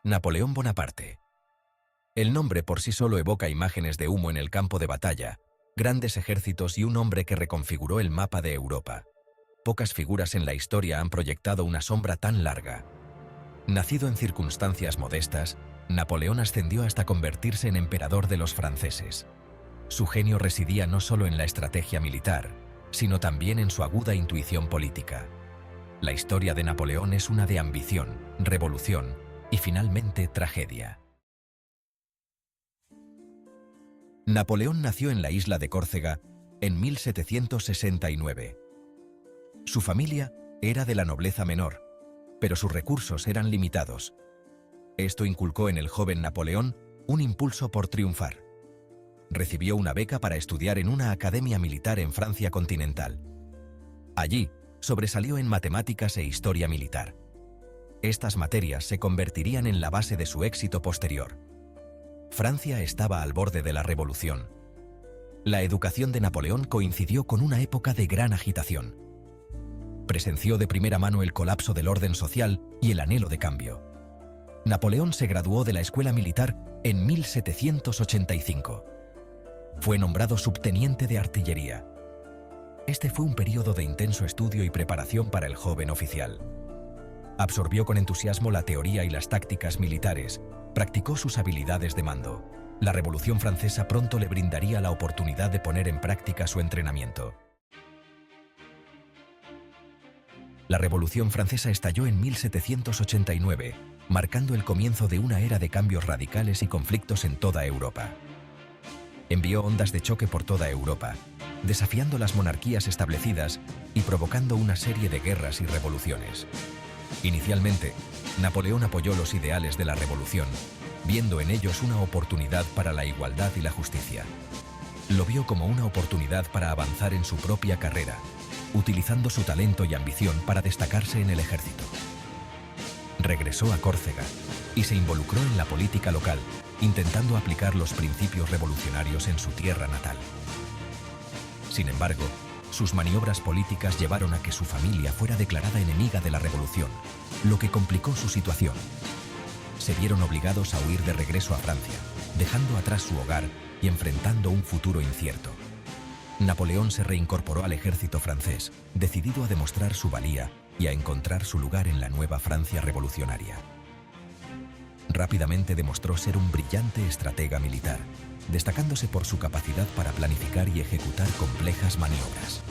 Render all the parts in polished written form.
Napoleón Bonaparte. El nombre por sí solo evoca imágenes de humo en el campo de batalla, grandes ejércitos y un hombre que reconfiguró el mapa de Europa. Pocas figuras en la historia han proyectado una sombra tan larga. Nacido en circunstancias modestas, Napoleón ascendió hasta convertirse en emperador de los franceses. Su genio residía no solo en la estrategia militar, sino también en su aguda intuición política. La historia de Napoleón es una de ambición, revolución y finalmente tragedia. Napoleón nació en la isla de Córcega en 1769. Su familia era de la nobleza menor, pero sus recursos eran limitados. Esto inculcó en el joven Napoleón un impulso por triunfar. Recibió una beca para estudiar en una academia militar en Francia continental. Allí, sobresalió en matemáticas e historia militar. Estas materias se convertirían en la base de su éxito posterior. Francia estaba al borde de la revolución. La educación de Napoleón coincidió con una época de gran agitación. Presenció de primera mano el colapso del orden social y el anhelo de cambio. Napoleón se graduó de la escuela militar en 1785. Fue nombrado subteniente de artillería. Este fue un periodo de intenso estudio y preparación para el joven oficial. Absorbió con entusiasmo la teoría y las tácticas militares, practicó sus habilidades de mando. La Revolución Francesa pronto le brindaría la oportunidad de poner en práctica su entrenamiento. La Revolución Francesa estalló en 1789, marcando el comienzo de una era de cambios radicales y conflictos en toda Europa. Envió ondas de choque por toda Europa, desafiando las monarquías establecidas y provocando una serie de guerras y revoluciones. Inicialmente, Napoleón apoyó los ideales de la revolución, viendo en ellos una oportunidad para la igualdad y la justicia. Lo vio como una oportunidad para avanzar en su propia carrera, utilizando su talento y ambición para destacarse en el ejército. Regresó a Córcega y se involucró en la política local, intentando aplicar los principios revolucionarios en su tierra natal. Sin embargo, sus maniobras políticas llevaron a que su familia fuera declarada enemiga de la revolución, lo que complicó su situación. Se vieron obligados a huir de regreso a Francia, dejando atrás su hogar y enfrentando un futuro incierto. Napoleón se reincorporó al ejército francés, decidido a demostrar su valía y a encontrar su lugar en la nueva Francia revolucionaria. Rápidamente demostró ser un brillante estratega militar, destacándose por su capacidad para planificar y ejecutar complejas maniobras.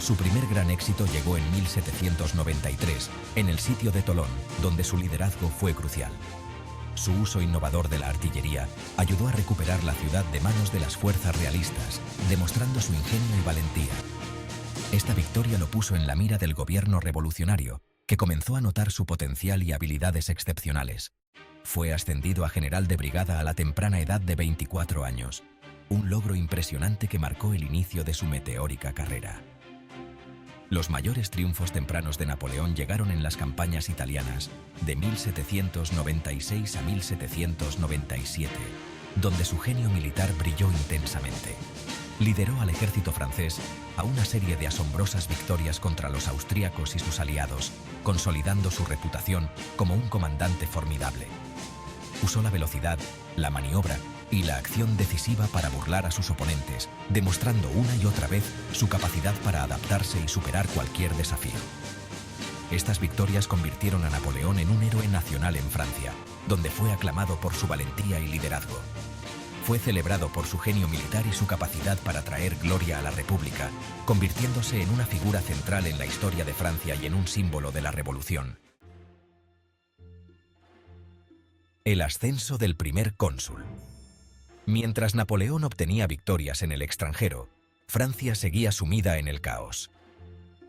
Su primer gran éxito llegó en 1793, en el sitio de Tolón, donde su liderazgo fue crucial. Su uso innovador de la artillería ayudó a recuperar la ciudad de manos de las fuerzas realistas, demostrando su ingenio y valentía. Esta victoria lo puso en la mira del gobierno revolucionario, que comenzó a notar su potencial y habilidades excepcionales. Fue ascendido a general de brigada a la temprana edad de 24 años, un logro impresionante que marcó el inicio de su meteórica carrera. Los mayores triunfos tempranos de Napoleón llegaron en las campañas italianas, de 1796 a 1797, donde su genio militar brilló intensamente. Lideró al ejército francés a una serie de asombrosas victorias contra los austríacos y sus aliados, consolidando su reputación como un comandante formidable. Usó la velocidad, la maniobra y la acción decisiva para burlar a sus oponentes, demostrando una y otra vez su capacidad para adaptarse y superar cualquier desafío. Estas victorias convirtieron a Napoleón en un héroe nacional en Francia, donde fue aclamado por su valentía y liderazgo. Fue celebrado por su genio militar y su capacidad para traer gloria a la República, convirtiéndose en una figura central en la historia de Francia y en un símbolo de la revolución. El ascenso del primer cónsul. Mientras Napoleón obtenía victorias en el extranjero, Francia seguía sumida en el caos.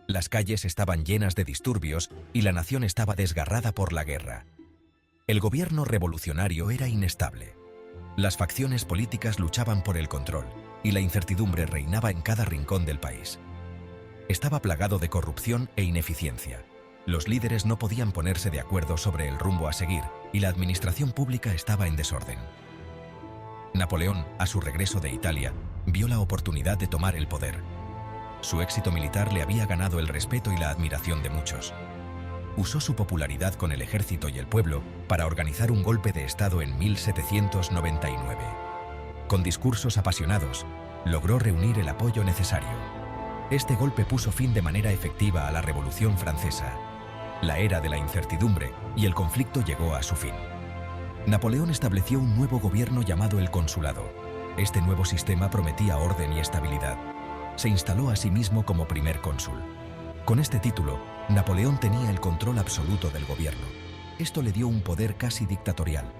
Las calles estaban llenas de disturbios y la nación estaba desgarrada por la guerra. El gobierno revolucionario era inestable. Las facciones políticas luchaban por el control y la incertidumbre reinaba en cada rincón del país. Estaba plagado de corrupción e ineficiencia. Los líderes no podían ponerse de acuerdo sobre el rumbo a seguir y la administración pública estaba en desorden. Napoleón, a su regreso de Italia, vio la oportunidad de tomar el poder. Su éxito militar le había ganado el respeto y la admiración de muchos. Usó su popularidad con el ejército y el pueblo para organizar un golpe de Estado en 1799. Con discursos apasionados, logró reunir el apoyo necesario. Este golpe puso fin de manera efectiva a la Revolución Francesa. La era de la incertidumbre y el conflicto llegó a su fin. Napoleón estableció un nuevo gobierno llamado el Consulado. Este nuevo sistema prometía orden y estabilidad. Se instaló a sí mismo como primer cónsul. Con este título, Napoleón tenía el control absoluto del gobierno. Esto le dio un poder casi dictatorial.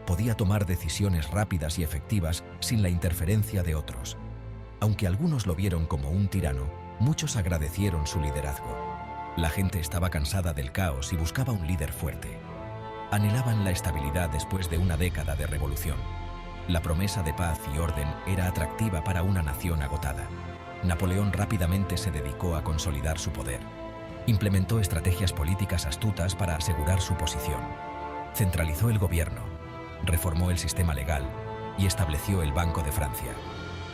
Podía tomar decisiones rápidas y efectivas sin la interferencia de otros. Aunque algunos lo vieron como un tirano, muchos agradecieron su liderazgo. La gente estaba cansada del caos y buscaba un líder fuerte. Anhelaban la estabilidad después de una década de revolución. La promesa de paz y orden era atractiva para una nación agotada. Napoleón rápidamente se dedicó a consolidar su poder. Implementó estrategias políticas astutas para asegurar su posición. Centralizó el gobierno, reformó el sistema legal y estableció el Banco de Francia.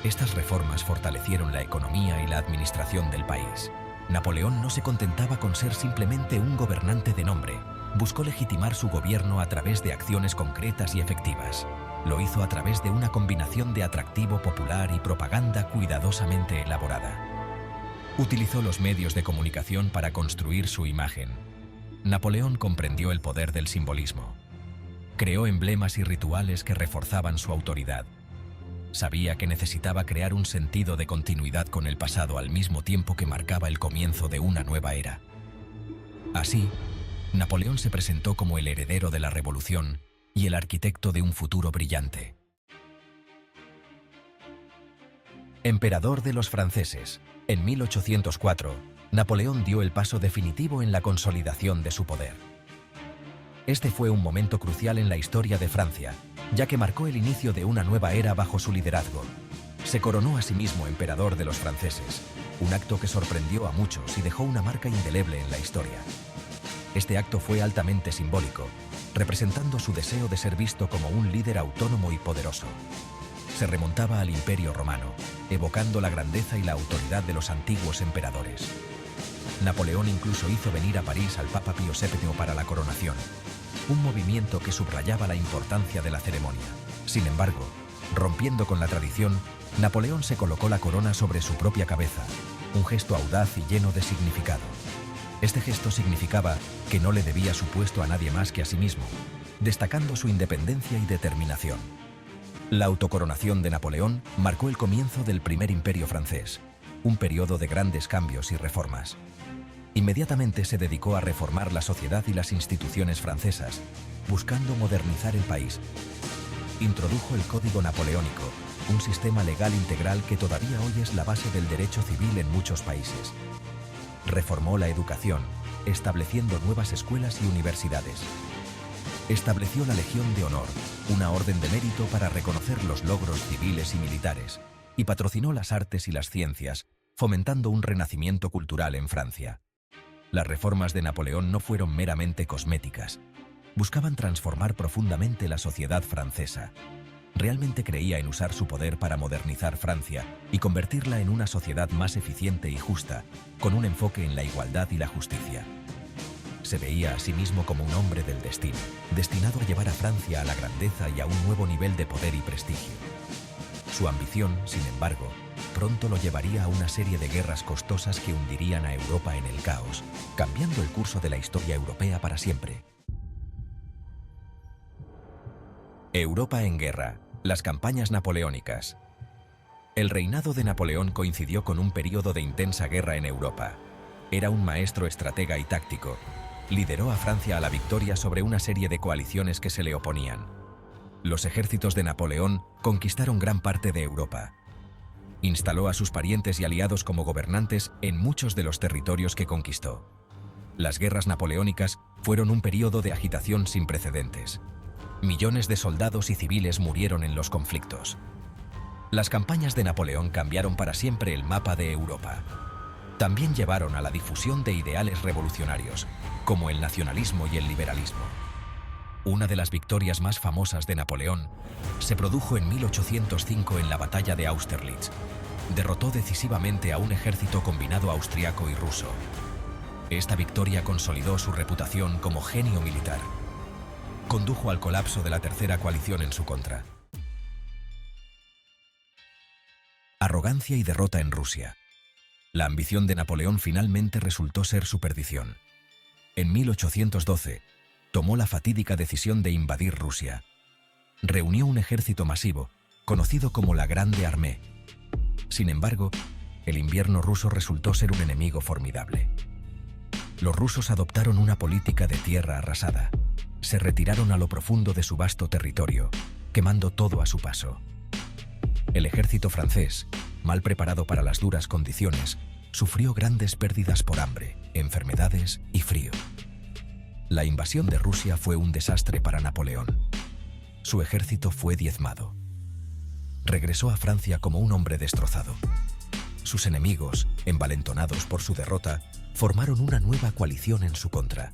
Estas reformas fortalecieron la economía y la administración del país. Napoleón no se contentaba con ser simplemente un gobernante de nombre. Buscó legitimar su gobierno a través de acciones concretas y efectivas. Lo hizo a través de una combinación de atractivo popular y propaganda cuidadosamente elaborada. Utilizó los medios de comunicación para construir su imagen. Napoleón comprendió el poder del simbolismo. Creó emblemas y rituales que reforzaban su autoridad. Sabía que necesitaba crear un sentido de continuidad con el pasado al mismo tiempo que marcaba el comienzo de una nueva era. Así, Napoleón se presentó como el heredero de la revolución y el arquitecto de un futuro brillante. Emperador de los franceses. En 1804, Napoleón dio el paso definitivo en la consolidación de su poder. Este fue un momento crucial en la historia de Francia, ya que marcó el inicio de una nueva era bajo su liderazgo. Se coronó a sí mismo emperador de los franceses, un acto que sorprendió a muchos y dejó una marca indeleble en la historia. Este acto fue altamente simbólico, representando su deseo de ser visto como un líder autónomo y poderoso. Se remontaba al Imperio Romano, evocando la grandeza y la autoridad de los antiguos emperadores. Napoleón incluso hizo venir a París al Papa Pío VII para la coronación, un movimiento que subrayaba la importancia de la ceremonia. Sin embargo, rompiendo con la tradición, Napoleón se colocó la corona sobre su propia cabeza, un gesto audaz y lleno de significado. Este gesto significaba que no le debía su puesto a nadie más que a sí mismo, destacando su independencia y determinación. La autocoronación de Napoleón marcó el comienzo del primer imperio francés, un periodo de grandes cambios y reformas. Inmediatamente se dedicó a reformar la sociedad y las instituciones francesas, buscando modernizar el país. Introdujo el Código Napoleónico, un sistema legal integral que todavía hoy es la base del derecho civil en muchos países. Reformó la educación, estableciendo nuevas escuelas y universidades. Estableció la Legión de Honor, una orden de mérito para reconocer los logros civiles y militares, y patrocinó las artes y las ciencias, fomentando un renacimiento cultural en Francia. Las reformas de Napoleón no fueron meramente cosméticas. Buscaban transformar profundamente la sociedad francesa. Realmente creía en usar su poder para modernizar Francia y convertirla en una sociedad más eficiente y justa, con un enfoque en la igualdad y la justicia. Se veía a sí mismo como un hombre del destino, destinado a llevar a Francia a la grandeza y a un nuevo nivel de poder y prestigio. Su ambición, sin embargo, pronto lo llevaría a una serie de guerras costosas que hundirían a Europa en el caos, cambiando el curso de la historia europea para siempre. Europa en guerra. Las campañas napoleónicas. El reinado de Napoleón coincidió con un periodo de intensa guerra en Europa. Era un maestro estratega y táctico. Lideró a Francia a la victoria sobre una serie de coaliciones que se le oponían. Los ejércitos de Napoleón conquistaron gran parte de Europa. Instaló a sus parientes y aliados como gobernantes en muchos de los territorios que conquistó. Las guerras napoleónicas fueron un periodo de agitación sin precedentes. Millones de soldados y civiles murieron en los conflictos. Las campañas de Napoleón cambiaron para siempre el mapa de Europa. También llevaron a la difusión de ideales revolucionarios, como el nacionalismo y el liberalismo. Una de las victorias más famosas de Napoleón se produjo en 1805 en la batalla de Austerlitz. Derrotó decisivamente a un ejército combinado austriaco y ruso. Esta victoria consolidó su reputación como genio militar. Condujo al colapso de la tercera coalición en su contra. Arrogancia y derrota en Rusia. La ambición de Napoleón finalmente resultó ser su perdición. En 1812, tomó la fatídica decisión de invadir Rusia. Reunió un ejército masivo, conocido como la Grande Armée. Sin embargo, el invierno ruso resultó ser un enemigo formidable. Los rusos adoptaron una política de tierra arrasada. Se retiraron a lo profundo de su vasto territorio, quemando todo a su paso. El ejército francés, mal preparado para las duras condiciones, sufrió grandes pérdidas por hambre, enfermedades y frío. La invasión de Rusia fue un desastre para Napoleón. Su ejército fue diezmado. Regresó a Francia como un hombre destrozado. Sus enemigos, envalentonados por su derrota, formaron una nueva coalición en su contra.